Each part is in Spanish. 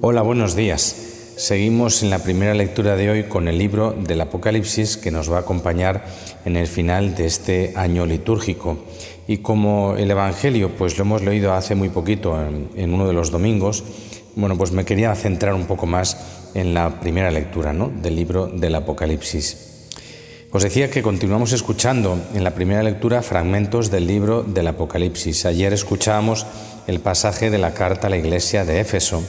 Hola, buenos días. Seguimos en la primera lectura de hoy con el libro del Apocalipsis que nos va a acompañar en el final de este año litúrgico. Y como el Evangelio pues lo hemos leído hace muy poquito en uno de los domingos, pues me quería centrar un poco más en la primera lectura, del libro del Apocalipsis. Os decía que continuamos escuchando en la primera lectura fragmentos del libro del Apocalipsis. Ayer escuchábamos el pasaje de la carta a la iglesia de Éfeso.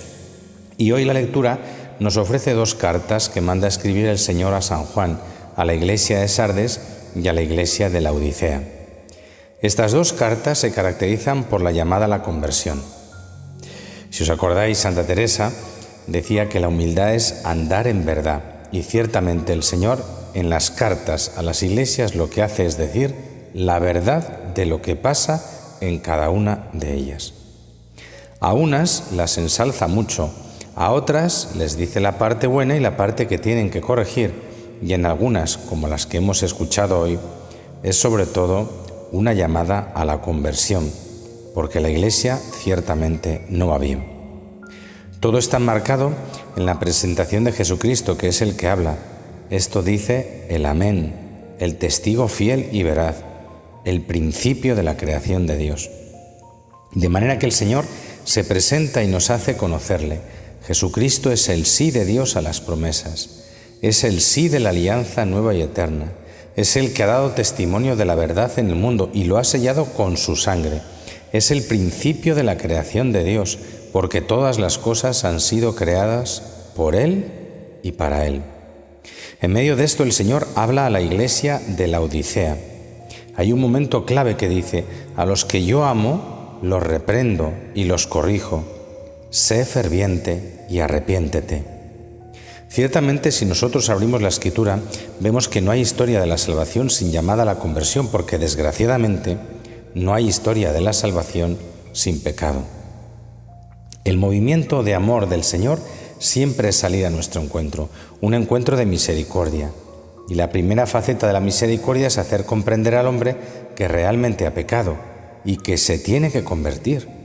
Y hoy la lectura nos ofrece dos cartas que manda escribir el Señor a San Juan, a la iglesia de Sardes y a la iglesia de Laodicea. Estas dos cartas se caracterizan por la llamada a la conversión. Si os acordáis, Santa Teresa decía que la humildad es andar en verdad, y ciertamente el Señor en las cartas a las iglesias lo que hace es decir la verdad de lo que pasa en cada una de ellas. A unas las ensalza mucho, a otras les dice la parte buena y la parte que tienen que corregir, y en algunas, como las que hemos escuchado hoy, es sobre todo una llamada a la conversión, porque la Iglesia ciertamente no va bien. Todo está enmarcado en la presentación de Jesucristo, que es el que habla. Esto dice el Amén, el testigo fiel y veraz, el principio de la creación de Dios. De manera que el Señor se presenta y nos hace conocerle. Jesucristo es el sí de Dios a las promesas, es el sí de la alianza nueva y eterna, es el que ha dado testimonio de la verdad en el mundo y lo ha sellado con su sangre, es el principio de la creación de Dios, porque todas las cosas han sido creadas por Él y para Él. En medio de esto el Señor habla a la iglesia de Laodicea. Hay un momento clave que dice: a los que yo amo los reprendo y los corrijo. Sé ferviente y arrepiéntete. Ciertamente, si nosotros abrimos la Escritura, vemos que no hay historia de la salvación sin llamada a la conversión, porque desgraciadamente no hay historia de la salvación sin pecado. El movimiento de amor del Señor siempre es salir a nuestro encuentro, un encuentro de misericordia. Y la primera faceta de la misericordia es hacer comprender al hombre que realmente ha pecado y que se tiene que convertir.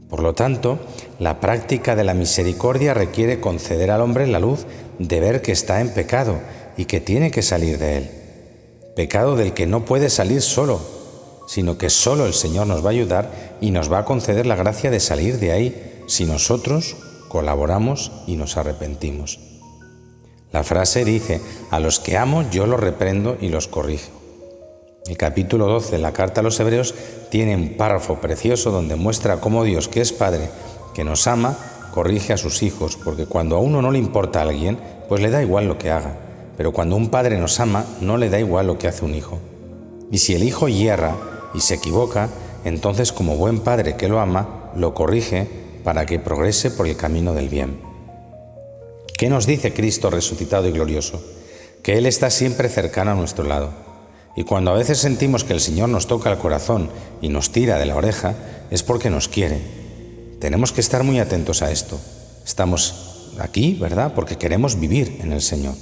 Por lo tanto, la práctica de la misericordia requiere conceder al hombre la luz de ver que está en pecado y que tiene que salir de él. Pecado del que no puede salir solo, sino que solo el Señor nos va a ayudar y nos va a conceder la gracia de salir de ahí si nosotros colaboramos y nos arrepentimos. La frase dice: a los que amo yo los reprendo y los corrijo. El capítulo 12 de la carta a los Hebreos tiene un párrafo precioso donde muestra cómo Dios, que es Padre, que nos ama, corrige a sus hijos, porque cuando a uno no le importa a alguien, pues le da igual lo que haga, pero cuando un padre nos ama, no le da igual lo que hace un hijo. Y si el hijo yerra y se equivoca, entonces como buen padre que lo ama, lo corrige para que progrese por el camino del bien. ¿Qué nos dice Cristo resucitado y glorioso? Que Él está siempre cercano a nuestro lado. Y cuando a veces sentimos que el Señor nos toca el corazón y nos tira de la oreja, es porque nos quiere. Tenemos que estar muy atentos a esto. Estamos aquí, ¿verdad?, porque queremos vivir en el Señor.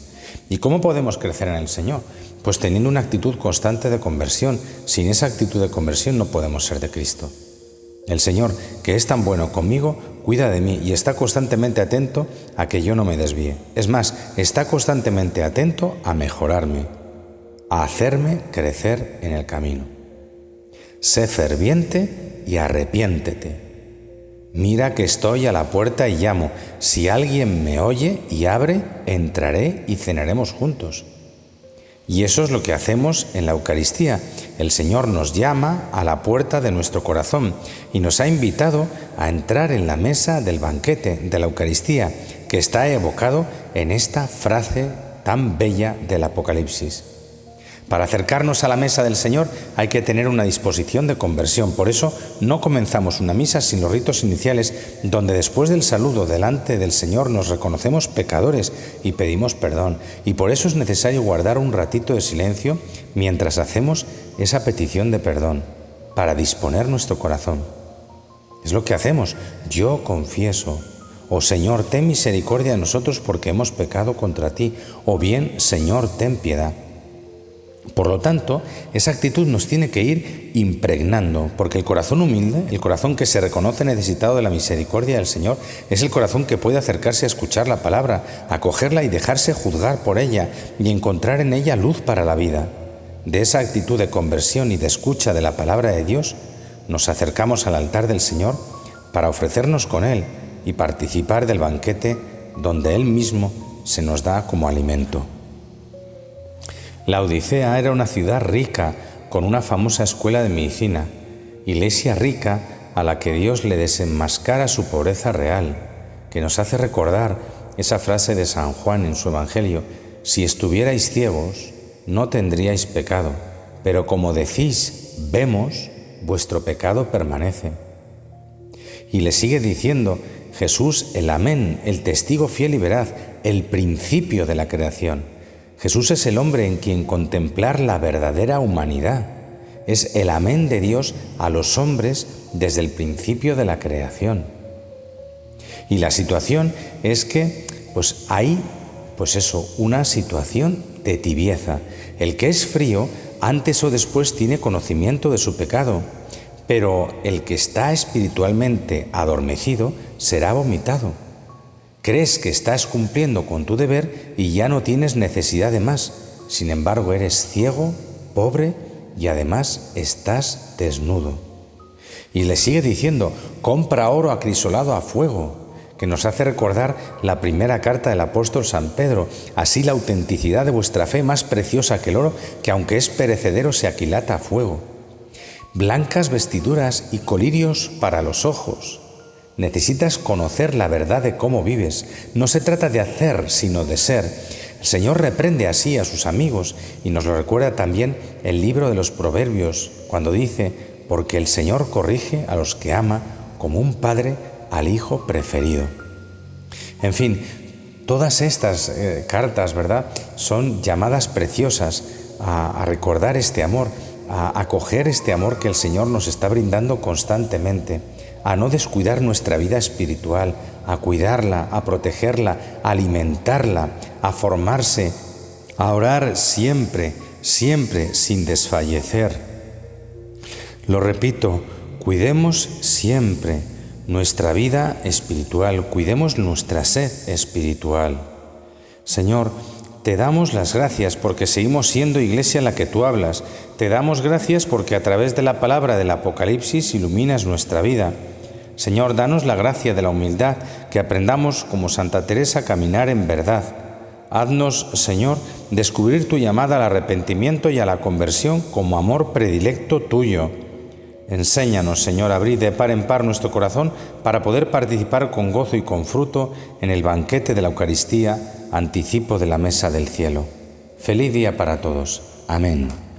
¿Y cómo podemos crecer en el Señor? Pues teniendo una actitud constante de conversión. Sin esa actitud de conversión no podemos ser de Cristo. El Señor, que es tan bueno conmigo, cuida de mí y está constantemente atento a que yo no me desvíe. Es más, está constantemente atento a mejorarme, a hacerme crecer en el camino. Sé ferviente y arrepiéntete. Mira que estoy a la puerta y llamo. Si alguien me oye y abre, entraré y cenaremos juntos. Y eso es lo que hacemos en la Eucaristía. El Señor nos llama a la puerta de nuestro corazón y nos ha invitado a entrar en la mesa del banquete de la Eucaristía, que está evocado en esta frase tan bella del Apocalipsis. Para acercarnos a la mesa del Señor hay que tener una disposición de conversión. Por eso no comenzamos una misa sin los ritos iniciales, donde después del saludo delante del Señor nos reconocemos pecadores y pedimos perdón. Y por eso es necesario guardar un ratito de silencio mientras hacemos esa petición de perdón, para disponer nuestro corazón. Es lo que hacemos. Yo confieso: oh Señor, ten misericordia de nosotros porque hemos pecado contra ti. O bien, Señor, ten piedad. Por lo tanto, esa actitud nos tiene que ir impregnando, porque el corazón humilde, el corazón que se reconoce necesitado de la misericordia del Señor, es el corazón que puede acercarse a escuchar la palabra, acogerla y dejarse juzgar por ella y encontrar en ella luz para la vida. De esa actitud de conversión y de escucha de la palabra de Dios, nos acercamos al altar del Señor para ofrecernos con Él y participar del banquete donde Él mismo se nos da como alimento. La Odisea era una ciudad rica con una famosa escuela de medicina, iglesia rica a la que Dios le desenmascara su pobreza real, que nos hace recordar esa frase de San Juan en su Evangelio: si estuvierais ciegos, no tendríais pecado, pero como decís, vemos, vuestro pecado permanece. Y le sigue diciendo Jesús el Amén, el testigo fiel y veraz, el principio de la creación. Jesús es el hombre en quien contemplar la verdadera humanidad. Es el amén de Dios a los hombres desde el principio de la creación. Y la situación es que hay una situación de tibieza. El que es frío, antes o después tiene conocimiento de su pecado, pero el que está espiritualmente adormecido será vomitado. Crees que estás cumpliendo con tu deber y ya no tienes necesidad de más. Sin embargo, eres ciego, pobre y además estás desnudo. Y le sigue diciendo: compra oro acrisolado a fuego, que nos hace recordar la primera carta del apóstol San Pedro. Así la autenticidad de vuestra fe, más preciosa que el oro, que aunque es perecedero se aquilata a fuego. Blancas vestiduras y colirios para los ojos. Necesitas conocer la verdad de cómo vives. No se trata de hacer, sino de ser. El Señor reprende así a sus amigos y nos lo recuerda también el libro de los Proverbios, cuando dice: porque el Señor corrige a los que ama como un padre al hijo preferido. En fin, todas estas cartas, ¿verdad?, son llamadas preciosas a recordar este amor, a acoger este amor que el Señor nos está brindando constantemente, a no descuidar nuestra vida espiritual, a cuidarla, a protegerla, a alimentarla, a formarse, a orar siempre, siempre sin desfallecer. Lo repito, cuidemos siempre nuestra vida espiritual, cuidemos nuestra sed espiritual. Señor, te damos las gracias porque seguimos siendo iglesia en la que tú hablas. Te damos gracias porque a través de la palabra del Apocalipsis iluminas nuestra vida. Señor, danos la gracia de la humildad, que aprendamos como Santa Teresa a caminar en verdad. Haznos, Señor, descubrir tu llamada al arrepentimiento y a la conversión como amor predilecto tuyo. Enséñanos, Señor, a abrir de par en par nuestro corazón para poder participar con gozo y con fruto en el banquete de la Eucaristía, anticipo de la mesa del cielo. Feliz día para todos. Amén.